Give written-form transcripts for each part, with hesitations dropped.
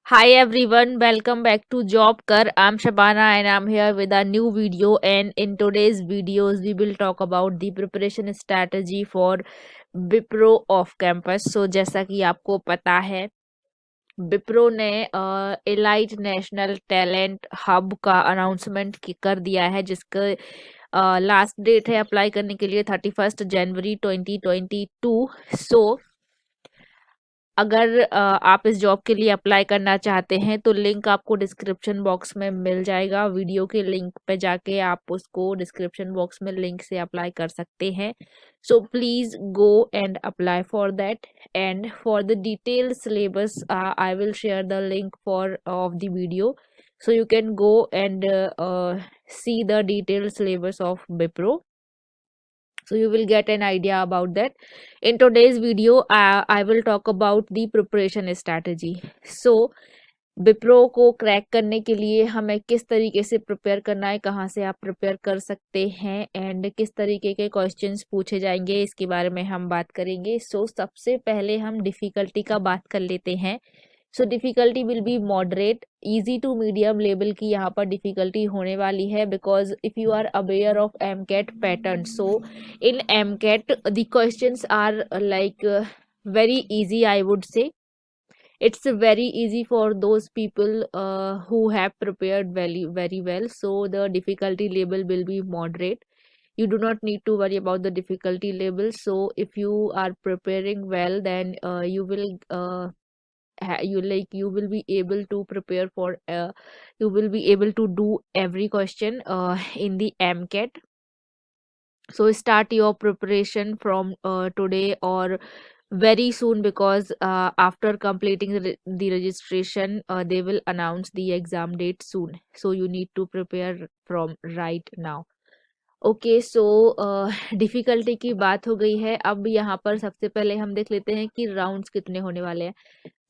Hi everyone, welcome back to Job Kar. I'm Shabana and I'm here with a new video. And in today's videos, we will talk about the preparation strategy for Wipro off campus. So जैसा कि आपको पता है, विप्रो ने elite national talent hub का announcement कर दिया है, जिसका लास्ट डेट है अप्लाई करने के लिए 31 जनवरी 2022। सो अगर आप इस जॉब के लिए अप्लाई करना चाहते हैं तो लिंक आपको डिस्क्रिप्शन बॉक्स में मिल जाएगा। वीडियो के लिंक पे जाके आप उसको डिस्क्रिप्शन बॉक्स में लिंक से अप्लाई कर सकते हैं। So please go and apply for that. And for the detailed syllabus I will share the link for of the video, so you can go and see the detailed syllabus of Wipro, so you will get an idea about that. In today's video I will talk about the preparation strategy. So Wipro को crack करने के लिए हमें किस तरीके से prepare करना है, कहाँ से आप प्रिपेयर कर सकते हैं एंड किस तरीके के क्वेश्चंस पूछे जाएंगे, इसके बारे में हम बात करेंगे। सो सबसे पहले हम डिफ़िकल्टी का बात कर लेते हैं। So difficulty will be moderate, easy to medium level की यहाँ पर डिफ़िकल्टी होने वाली है, because if you are aware of MCAT pattern, so in MCAT the questions are very easy, I would say. It's very easy for those people who have prepared very well, so the difficulty level will be moderate. You do not need to worry about the difficulty level. So if you are preparing well, then you will you will be able to prepare for you will be able to do every question in the MCAT. So start your preparation from today or very soon, because after completing the registration they will announce the exam date soon, so you need to prepare from right now. Okay, so difficulty की बात हो गई है। अब यहाँ पर सबसे पहले हम देख लेते हैं कि राउंड्स कितने होने वाले हैं।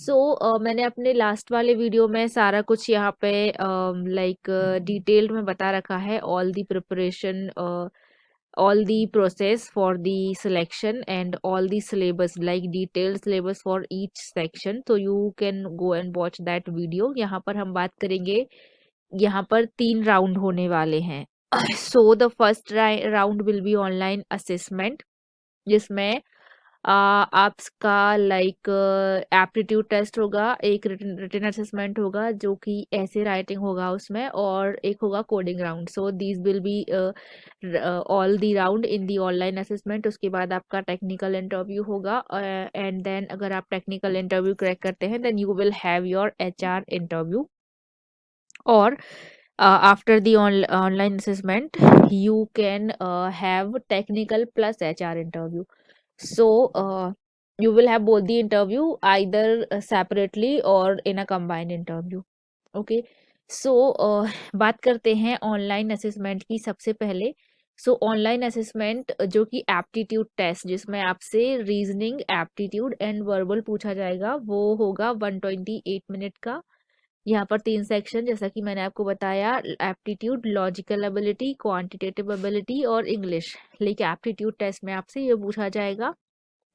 सो मैंने अपने लास्ट वाले वीडियो में सारा कुछ यहाँ पे डिटेल्ड में बता रखा है, all the preparation, all the process for the selection and all the syllabus, like detailed syllabus for each section, so you can go and watch that video. यहाँ पर हम बात करेंगे, यहाँ पर 3 राउंड होने वाले हैं। So the first round will be online assessment, जिसमें आपका एप्टीट्यूड टेस्ट होगा, एक रिटन असेसमेंट होगा जो कि ऐसे राइटिंग होगा उसमें, और एक होगा coding round. So these will be all the round in the online assessment. उसके बाद आपका टेक्निकल इंटरव्यू होगा, एंड देन अगर आप टेक्निकल इंटरव्यू क्रैक करते हैं then you will have your HR interview, और after the online assessment you can have technical plus HR interview. So you will have both the interview either separately or in a combined interview. Okay, so बात करते हैं online assessment की सबसे पहले। सो online assessment जो कि aptitude test, जिसमें आपसे रीजनिंग, एप्टीट्यूड एंड वर्बल पूछा जाएगा, वो होगा 128 मिनट का। यहाँ पर 3 सेक्शन, जैसा कि मैंने आपको बताया, aptitude, logical ability, quantitative ability और इंग्लिश। लेकिन एप्टीट्यूड टेस्ट में आपसे ये पूछा जाएगा,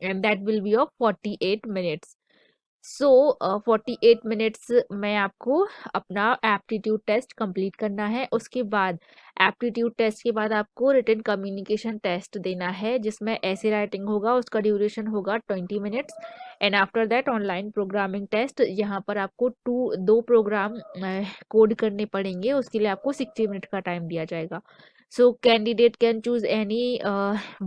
and that will be of 48 minutes. So 48 minutes में आपको अपना एप्टीट्यूड टेस्ट कंप्लीट करना है। उसके बाद एप्टीट्यूड टेस्ट के बाद आपको रिटन कम्युनिकेशन टेस्ट देना है, जिसमें ऐसे राइटिंग होगा, उसका ड्यूरेशन होगा 20 minutes. And after that online programming test, यहाँ पर आपको दो प्रोग्राम कोड करने पड़ेंगे, उसके लिए आपको 60 मिनट का टाइम दिया जाएगा। So candidate can choose any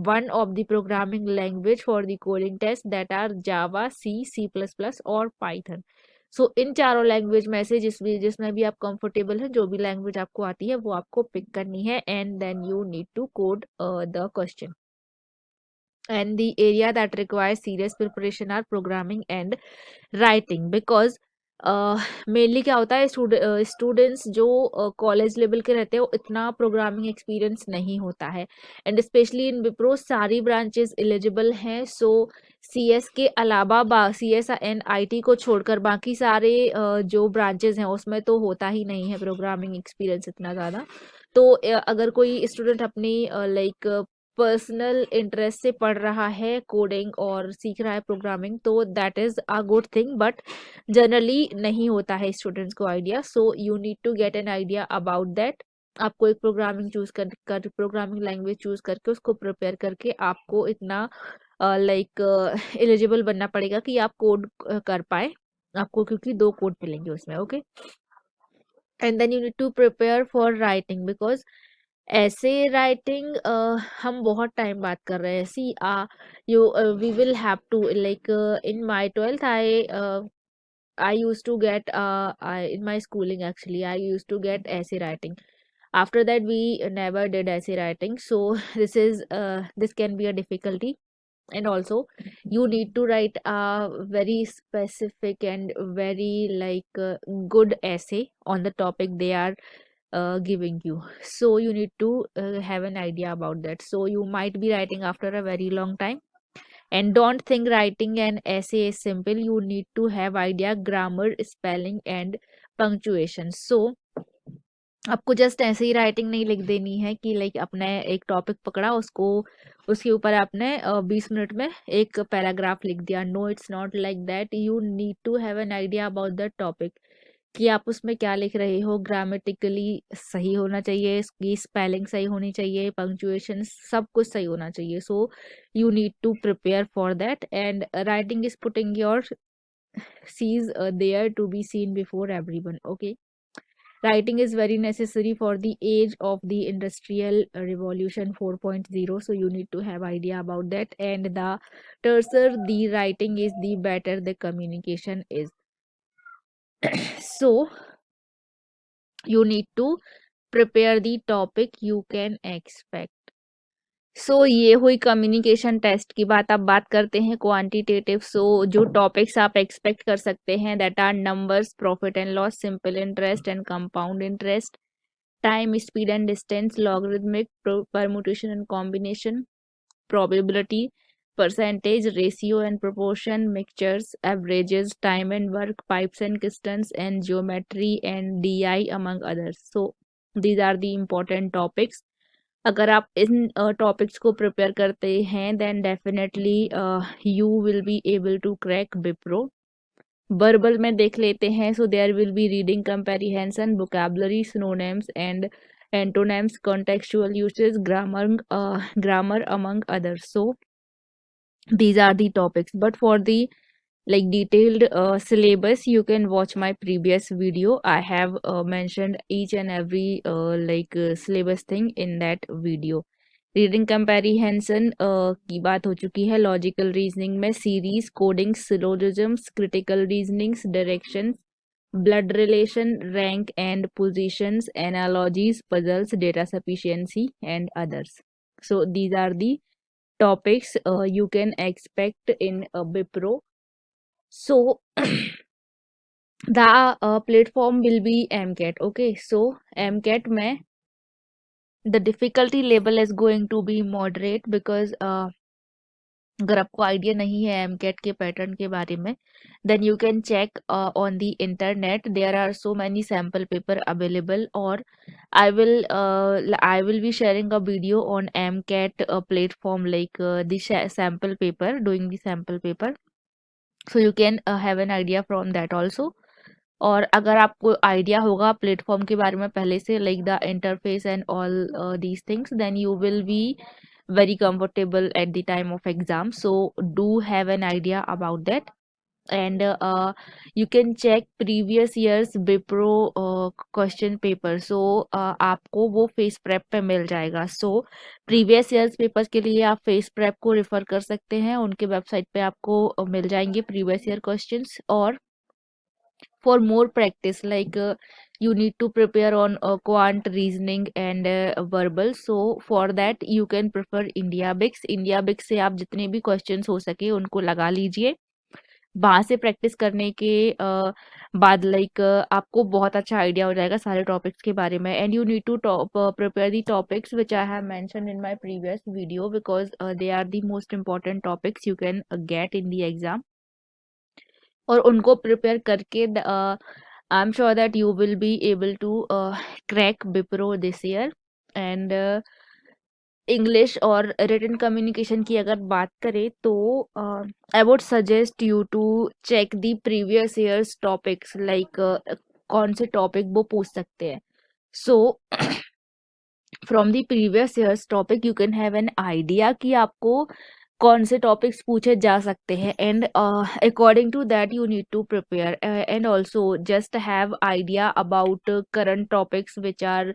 one of the programming language for the coding test, that are Java, C, C++ और Python. So इन चारों लैंग्वेज में से जिसमें भी आप कंफर्टेबल है, जो भी लैंग्वेज आपको आती है वो आपको पिक करनी है, and then you need to code the question. And the area that requires serious preparation are programming and writing, because mainly क्या होता है, स्टूडेंट्स जो कॉलेज लेवल के रहते हैं वो इतना प्रोग्रामिंग एक्सपीरियंस नहीं होता है, एंड स्पेशली इन विप्रो सारी ब्रांचेस एलिजिबल हैं। सो CS के अलावा CS एंड IT को छोड़कर बाकी सारे जो ब्रांचेस हैं उसमें तो होता ही नहीं है प्रोग्रामिंग एक्सपीरियंस इतना ज़्यादा। तो अगर कोई स्टूडेंट अपनी पर्सनल इंटरेस्ट से पढ़ रहा है कोडिंग और सीख रहा है प्रोग्रामिंग, तो that is a good thing, but generally नहीं होता है स्टूडेंट्स को idea. So you need to get an idea about that. आपको एक प्रोग्रामिंग चूज कर प्रोग्रामिंग लैंग्वेज चूज करके उसको प्रिपेयर करके आपको इतना लाइक एलिजिबल बनना पड़ेगा कि आप कोड कर पाए आपको, क्योंकि 2 कोड मिलेंगे उसमें। Okay, and then you need to prepare for writing, because ऐसे राइटिंग हम बहुत टाइम बात कर रहे हैं। See you we will have to like in my 12th I used to get in my schooling actually I used to get essay writing. After that we never did essay writing, so this can be a difficulty. And also you need to write a very specific and very good essay on the topic they are giving you. So you need to have an idea about that. So you might be writing after a very long time, and don't think writing an essay is simple. You need to have idea, grammar, spelling and punctuation. So आपको just ऐसे ही writing नहीं लिख देनी है कि like अपने एक topic पकड़ा उसको उसके ऊपर आपने 20 मिनट में एक पैराग्राफ लिख दिया। No, it's not like that. You need to have an idea about the topic कि आप उसमें क्या लिख रहे हो। ग्रामेटिकली सही होना चाहिए, इसकी स्पेलिंग सही होनी चाहिए, पंक्चुएशन सब कुछ सही होना चाहिए। So you need to prepare for that, and writing is putting your seas there to be seen before everyone. Okay, writing is very necessary for the age of the industrial revolution 4.0, so you need to have idea about that. And the terser the writing is, the better the communication is. So you need to prepare the topic you can expect. सो ये हुई communication test की बात। अब बात करते हैं quantitative. सो जो topics आप एक्सपेक्ट कर सकते हैं, that are numbers, profit and loss, simple interest and compound interest, time, speed and distance, logarithmic, permutation and combination, probability, percentage, ratio and proportion, mixtures, averages, time and work, pipes and pistons, and geometry and DI among others. So these are the important topics. अगर आप इन topics को prepare करते हैं then definitely you will be able to crack Wipro. Verbal में देख लेते हैं। So there will be reading comparison, vocabulary, synonyms and antonyms, contextual usage, grammar among others. So these are the topics, but for the like detailed syllabus you can watch my previous video. I have mentioned each and every syllabus thing in that video. Reading comparison की बात हो चुकी है। Logical reasoning में series, coding, syllogisms, critical reasonings, directions, blood relation, rank and positions, analogies, puzzles, data sufficiency and others. So these are the topics you can expect in Wipro. So the platform will be MCAT. Okay, so MCAT में the difficulty level is going to be moderate because अगर आपको idea नहीं है MCAT के pattern के बारे में, then you can check on the internet. There are so many sample paper available, or I will be sharing a video on MCAT platform, the sample paper, doing the sample paper, so you can have an idea from that also. और अगर आपको idea होगा platform के बारे में पहले से, like the interface and all these things, then you will be very comfortable at the time of exam. So do have an idea about that. And you can check previous years Wipro question paper. So आपको वो face prep पे मिल जाएगा. So previous years papers के लिए आप face prep को refer कर सकते हैं, उनके वेबसाइट पे आपको मिल जाएंगे previous year questions. और for more practice, you need to prepare on quant, reasoning and verbal. So for that you can prefer Indiabix से आप जितने भी क्वेश्चंस हो सके उनको लगा लीजिए। वहां से प्रैक्टिस करने के बाद आपको बहुत अच्छा आइडिया हो जाएगा सारे टॉपिक्स के बारे में। And you need to prepare the topics which I have mention in my previous video, because they are the most important topics you can get in the exam. और उनको प्रिपेयर करके I am sure that you will be able to crack Wipro this year. And English और written communication की अगर बात करें तो I would suggest you to check the previous years topics, like कौन से टॉपिक वो पूछ सकते हैं. So from the previous years topic you can have an idea कि आपको कौन से टॉपिक्स पूछे जा सकते हैं, and according to that you need to prepare, and also just have idea about current topics which are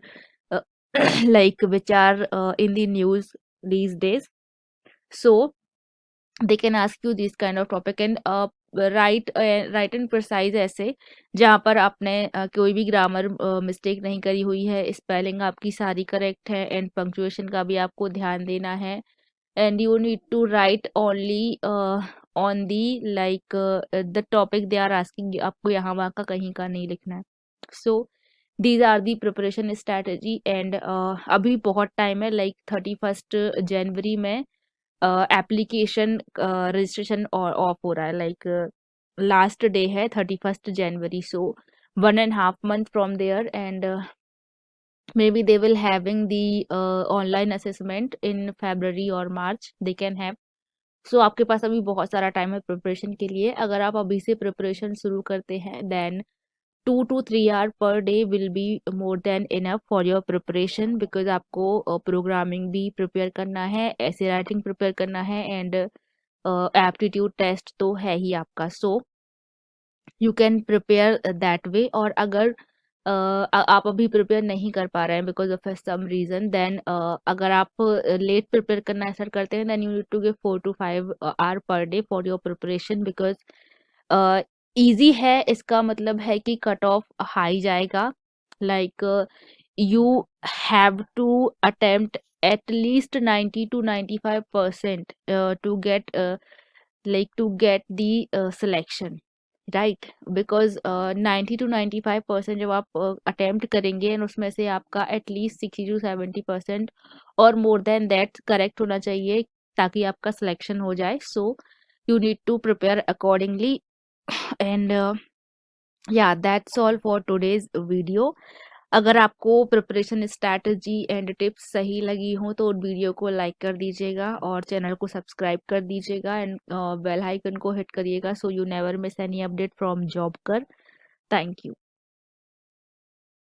like which are in the news these days. So they can ask you this kind of topic, and write and precise ऐसे जहाँ पर आपने कोई भी grammar mistake नहीं करी हुई है, स्पेलिंग आपकी सारी करेक्ट है, एंड पंक्चुएशन का भी आपको ध्यान देना है. And you need to write only on the like the topic they are asking, आपको यहाँ वहाँ का कहीं का नहीं लिखना है. So these are the preparation strategy. And अभी बहुत टाइम है, लाइक 31 जनवरी में एप्लीकेशन रजिस्ट्रेशन ऑफ हो रहा है, लाइक लास्ट डे है 31 जनवरी. सो 1.5 month from there, and maybe they will having the online assessment in February or March they can have. सो आपके पास अभी बहुत सारा टाइम है प्रिपरेशन के लिए. अगर आप अभी से प्रिपरेशन शुरू करते हैं then 2 to 3 hour per day will be more than enough for your preparation, because आपको प्रोग्रामिंग भी प्रिपेयर करना है, ऐसे राइटिंग प्रिपेयर करना है, एंड एप्टीट्यूड टेस्ट तो है ही आपका. So you can prepare that way. और अगर आप अभी प्रिपेयर नहीं कर पा रहे हैं because of some reason, then अगर आप लेट प्रिपेयर करना स्टार्ट करते हैं then you need to give 4 to 5 hour per day for your preparation, because easy है इसका मतलब है कि कट ऑफ हाई जाएगा. Like you have to attempt at least 90 to 95% to get the selection, right? Because 90 to 95% जब आप attempt करेंगे and उसमें से आपका at least 60 to 70% और more than that correct होना चाहिए ताकि आपका selection हो जाए. So you need to prepare accordingly. And yeah, that's all for today's video. अगर आपको प्रिपरेशन स्ट्रैटेजी एंड टिप्स सही लगी हो तो वीडियो को लाइक कर दीजिएगा और चैनल को सब्सक्राइब कर दीजिएगा, एंड बेल आइकन को हिट करिएगा so you never miss any update from job कर. Thank you.